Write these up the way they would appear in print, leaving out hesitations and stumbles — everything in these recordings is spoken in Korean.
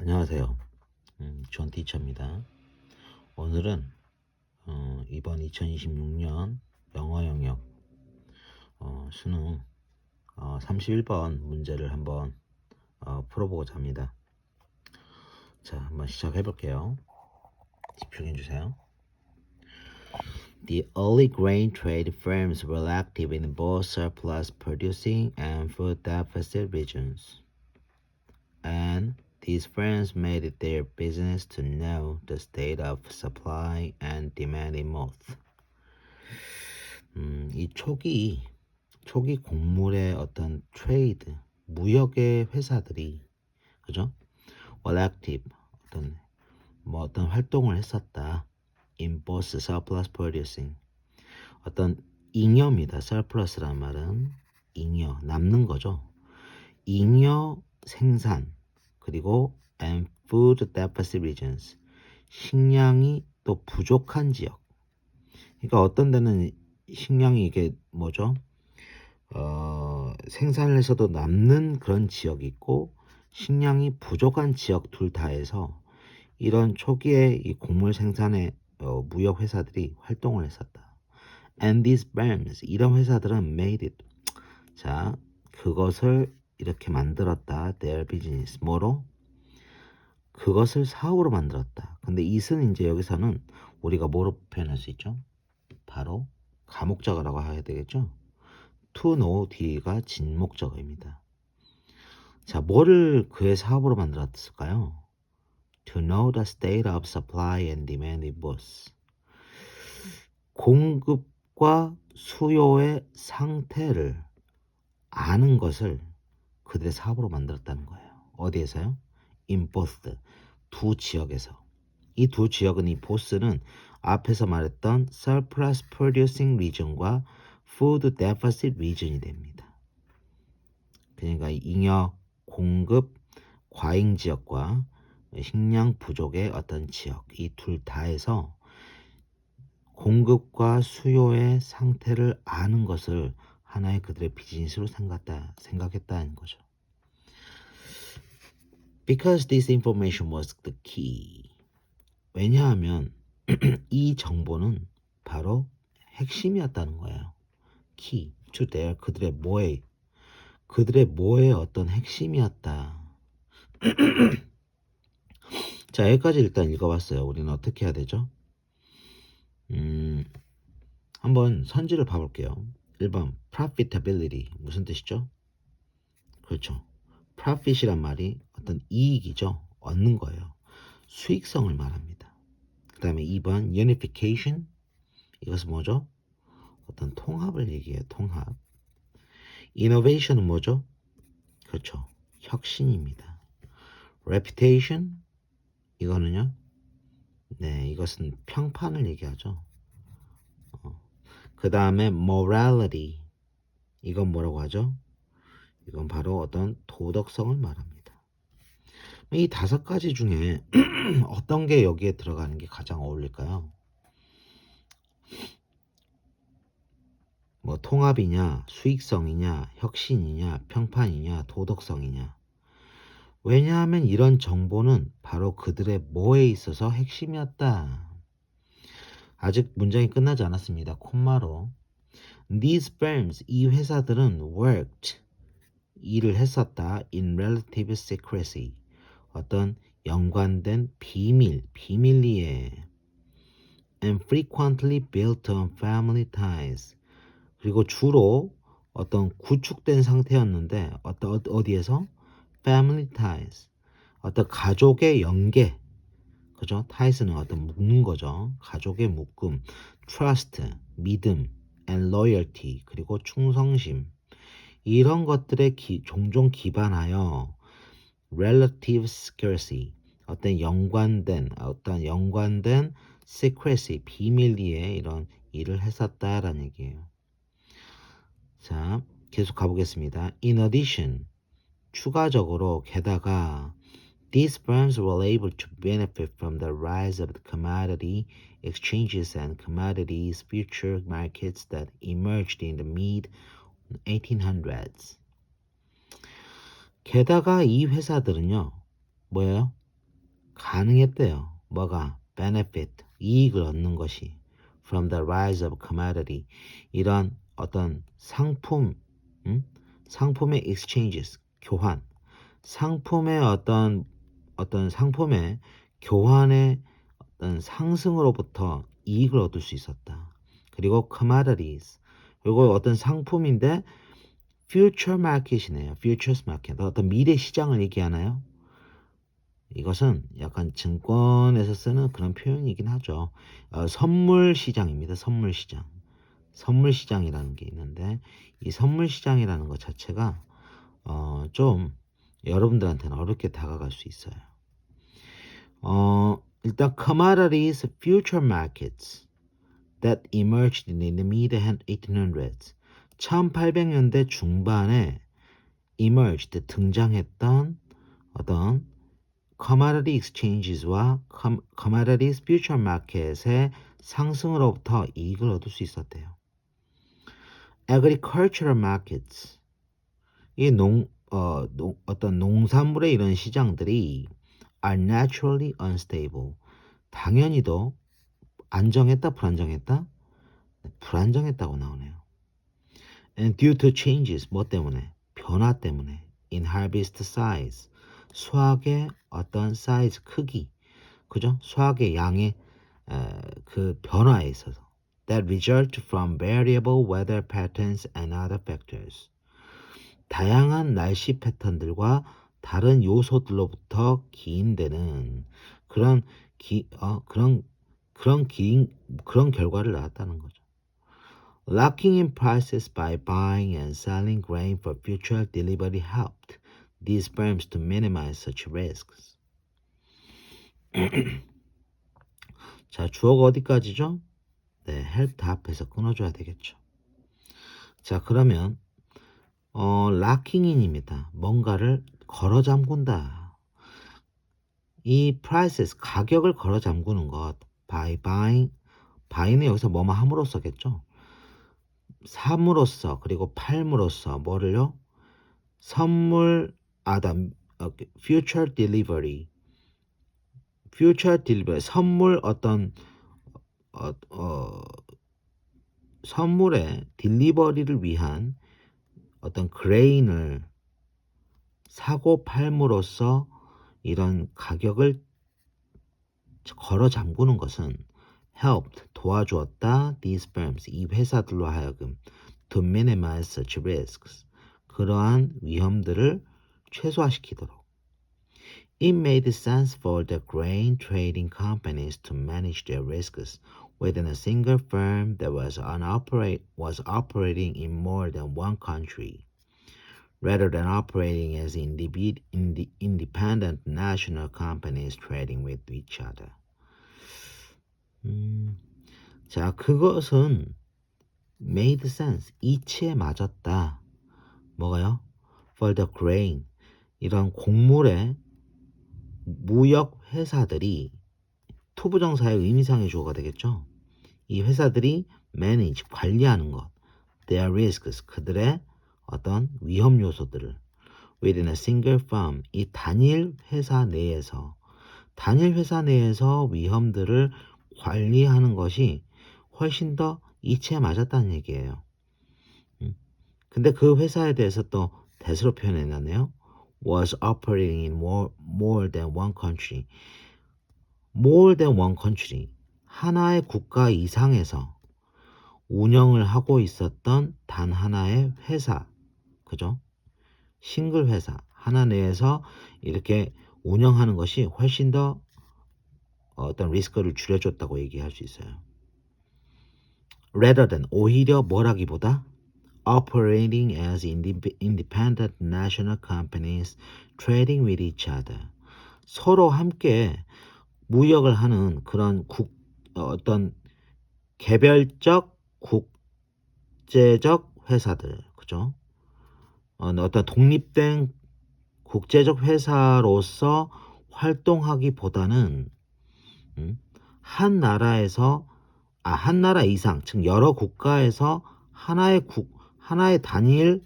안녕하세요. 존 티처입니다. 오늘은 이번 2026년 영어 영역 수능 31번 문제를 한번 풀어보고자 합니다. 자, 한번 시작해 볼게요. 집중해 주세요. The early grain trade firms were active in both surplus producing and food deficit regions. And these firms made it their business to know the state of supply and demand in both. 이 초기 곡물의 어떤 트레이드, 무역의 회사들이, 그죠? were active, 어떤 활동을 했었다. in both surplus producing. 어떤 잉여입니다. surplus란 말은 잉여, 남는 거죠. 잉여 생산, 그리고 and food deficit regions. 식량이 또 부족한 지역. 그러니까 어떤 데는 식량이 이게 뭐죠? 생산을 해서도 남는 그런 지역이 있고 식량이 부족한 지역 둘 다에서 이런 초기에 이 곡물 생산의 무역 회사들이 활동을 했었다. And these firms, 이런 회사들은 made it. 자, 그것을 이렇게 만들었다. Their business. 뭐로? 그것을 사업으로 만들었다. 근데 it은 이제 여기서는 우리가 뭐로 표현할 수 있죠? 바로 가목적어라고 해야 되겠죠? to know 뒤가 진목적어입니다. 자, 뭐를 그의 사업으로 만들었을까요? To know the state of supply and demand in both. 공급과 수요의 상태를 아는 것을 그들의 사업으로 만들었다는 거예요. 어디에서요? In both. 두 지역에서. 이 두 지역은 이 both는 앞에서 말했던 surplus producing region과 food deficit region이 됩니다. 그러니까 잉여 공급 과잉 지역과 식량 부족의 어떤 지역, 이 둘 다에서 공급과 수요의 상태를 아는 것을 하나의 그들의 비즈니스로 생각했다는 거죠. Because this information was the key. 왜냐하면 이 정보는 바로 핵심이었다는 거예요. key to their 그들의 뭐의 어떤 핵심이었다. 자, 여기까지 일단 읽어봤어요. 우리는 어떻게 해야 되죠? 한번 선지를 봐볼게요. 1번 profitability 무슨 뜻이죠? 그렇죠. profit이란 말이 어떤 이익이죠. 얻는 거예요. 수익성을 말합니다. 그 다음에 2번 unification 이것은 뭐죠? 어떤 통합을 얘기해요. 통합. innovation은 뭐죠? 그렇죠. 혁신입니다. reputation 이거는요. 네, 이것은 평판을 얘기하죠. 그 다음에 morality 이건 뭐라고 하죠? 이건 바로 어떤 도덕성을 말합니다. 이 5가지 중에 어떤 게 여기에 들어가는 게 가장 어울릴까요? 뭐 통합이냐, 수익성이냐, 혁신이냐, 평판이냐, 도덕성이냐. 왜냐하면 이런 정보는 바로 그들의 뭐에 있어서 핵심이었다. 아직 문장이 끝나지 않았습니다. 콤마로. These firms, 이 회사들은 worked, 일을 했었다. in relative secrecy, 어떤 연관된 비밀리에 and frequently built on family ties. 그리고 주로 어떤 구축된 상태였는데 어디에서? family ties. 어떤 가족의 연계. 그죠? ties는 어떤 묶는 거죠. 가족의 묶음. trust, 믿음 and loyalty. 그리고 충성심. 이런 것들에 종종 기반하여 relative secrecy. 어떤 연관된 secrecy, 비밀리에 이런 일을 했었다라는 얘기예요. 자, 계속 가보겠습니다. In addition, 추가적으로 게다가 these firms were able to benefit from the rise of the commodity exchanges and commodities future markets that emerged in the mid 1800s. 게다가 이 회사들은요, 뭐예요? 가능했대요. 뭐가? benefit, 이익을 얻는 것이 from the rise of commodity, 이런 어떤 상품, 상품의 exchanges, 교환, 상품의 어떤 상품의 교환의 어떤 상승으로부터 이익을 얻을 수 있었다. 그리고 commodities, 그리고 어떤 상품인데 future market이네요. futures market, 어떤 미래 시장을 얘기하나요? 이것은 약간 증권에서 쓰는 그런 표현이긴 하죠. 선물 시장입니다. 선물 시장. 선물 시장이라는 게 있는데 이 선물 시장이라는 것 자체가 좀 여러분들한테는 어렵게 다가갈 수 있어요. 일단 commodities future markets that emerged in the mid 1800s. 1800년대 중반에 emerged, 등장했던 어떤 commodity exchanges와 commodities future market의 상승으로부터 이익을 얻을 수 있었대요. agricultural markets, 이 어떤 농산물의 이런 시장들이 are naturally unstable, 당연히도 안정했다, 불안정했다? 불안정했다고 나오네요. And due to changes, 뭐 때문에? 변화 때문에. in harvest size, 수확의 어떤 사이즈, 크기, 그죠? 수확의 양의 그 변화에 있어서 that result from variable weather patterns and other factors, 다양한 날씨 패턴들과 다른 요소들로부터 기인되는 그런 그런 결과를 낳았다는 거죠. Locking in prices by buying and selling grain for future delivery helped these firms to minimize such risks. 자, 주어가 어디까지죠? 네, help 다 앞에서 끊어줘야 되겠죠. 자, 그러면 locking in입니다. 뭔가를 걸어 잠근다. 이 prices, 가격을 걸어 잠그는 것, by buying, buy는 여기서 뭐뭐 함으로써겠죠. 삼으로써, 그리고 팔므로써 뭐를요? 선물, future delivery, 선물 어떤 선물의 딜리버리를 위한 어떤 그레인을 사고 팔므로써 이런 가격을 걸어 잠그는 것은 helped, 도와주었다, these firms, 이 회사들로 하여금 to minimize such risks, 그러한 위험들을 최소화시키도록. It made sense for the grain trading companies to manage their risks within a single firm that was operating in more than one country, rather than operating as independent national companies trading with each other. 자, 그것은 made sense, 이치에 맞았다. 뭐가요? For the grain, 이런 곡물의 무역 회사들이, 투부정사의 의미상의 주어가 되겠죠. 이 회사들이 manage, 관리하는 것, their risks, 그들의 어떤 위험 요소들을 within a single firm, 이 단일 회사 내에서 위험들을 관리하는 것이 훨씬 더 이치에 맞았다는 얘기예요. 근데 그 회사에 대해서 또 대수로 표현해놨네요. was operating in more than one country. more than one country. 하나의 국가 이상에서 운영을 하고 있었던 단 하나의 회사. 그죠? 싱글 회사. 하나 내에서 이렇게 운영하는 것이 훨씬 더 어떤 리스크를 줄여줬다고 얘기할 수 있어요. rather than, 오히려 뭐라기보다 operating as independent national companies trading with each other. 서로 함께 무역을 하는 그런 어떤 개별적 국제적 회사들, 그죠? 어떤 독립된 국제적 회사로서 활동하기보다는 한 나라에서 한 나라 이상, 즉 여러 국가에서 하나의 단일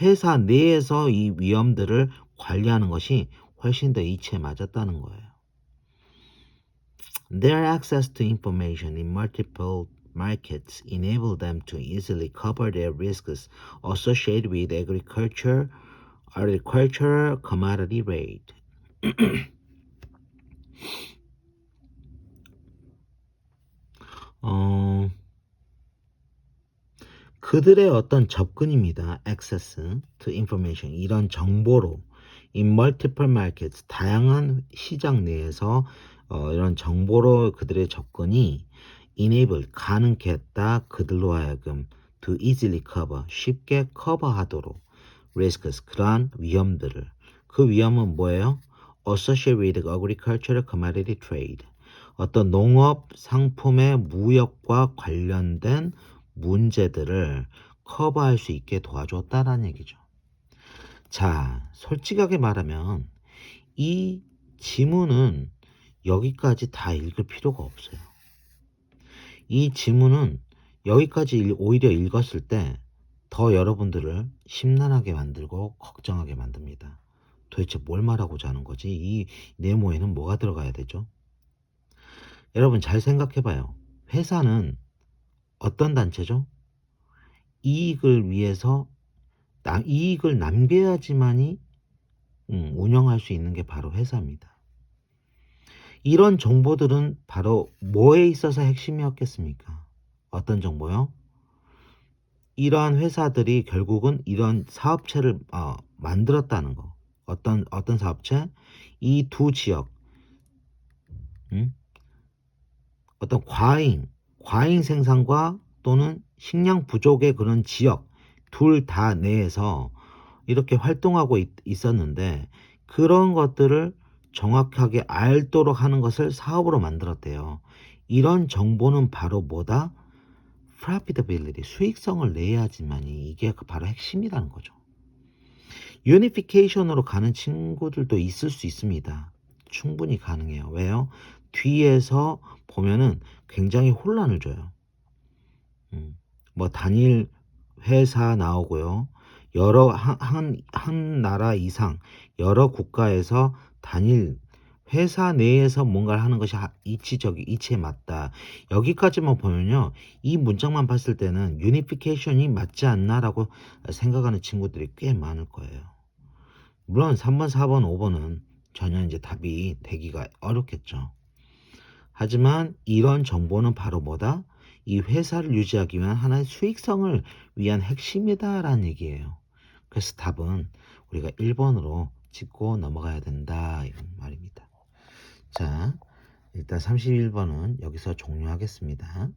회사 내에서 이 위험들을 관리하는 것이 훨씬 더 이치에 맞았다는 거예요. Their access to information in multiple markets enable them to easily cover their risks associated with agricultural commodity rate. 어, 그들의 어떤 접근입니다. Access to information, 이런 정보로 in multiple markets, 다양한 시장 내에서 이런 정보로 그들의 접근이 enable, 가능케 했다. 그들로 하여금 to easily cover, 쉽게 커버하도록 risks, 그러한 위험들을. 그 위험은 뭐예요? Associated with agricultural commodity trade, 어떤 농업 상품의 무역과 관련된 문제들을 커버할 수 있게 도와줬다라는 얘기죠. 자, 솔직하게 말하면 이 지문은 여기까지 다 읽을 필요가 없어요. 이 지문은 여기까지 오히려 읽었을 때 더 여러분들을 심란하게 만들고 걱정하게 만듭니다. 도대체 뭘 말하고자 하는 거지? 이 네모에는 뭐가 들어가야 되죠? 여러분 잘 생각해 봐요. 회사는 어떤 단체죠? 이익을 위해서 이익을 남겨야지만이 운영할 수 있는 게 바로 회사입니다. 이런 정보들은 바로 뭐에 있어서 핵심이었겠습니까? 어떤 정보요? 이러한 회사들이 결국은 이런 사업체를 만들었다는 거. 어떤 사업체? 이 두 지역, 음? 어떤 과잉 생산과 또는 식량 부족의 그런 지역 둘 다 내에서 이렇게 활동하고 있었는데, 그런 것들을 정확하게 알도록 하는 것을 사업으로 만들었대요. 이런 정보는 바로 뭐다? profitability, 수익성을 내야지만이 이게 바로 핵심이라는 거죠. 유니피케이션으로 가는 친구들도 있을 수 있습니다. 충분히 가능해요. 왜요? 뒤에서 보면은 굉장히 혼란을 줘요. 뭐 단일 회사 나오고요. 여러 한 나라 이상 여러 국가에서 단일 회사 내에서 뭔가를 하는 것이 이치에 맞다. 여기까지만 보면요. 이 문장만 봤을 때는 유니피케이션이 맞지 않나라고 생각하는 친구들이 꽤 많을 거예요. 물론 3번, 4번, 5번은 전혀 이제 답이 되기가 어렵겠죠. 하지만 이런 정보는 바로 뭐다? 이 회사를 유지하기 위한 하나의 수익성을 위한 핵심이다라는 얘기예요. 그래서 답은 우리가 1번으로 짚고 넘어가야 된다 이런 말입니다. 자, 일단 31번은 여기서 종료하겠습니다.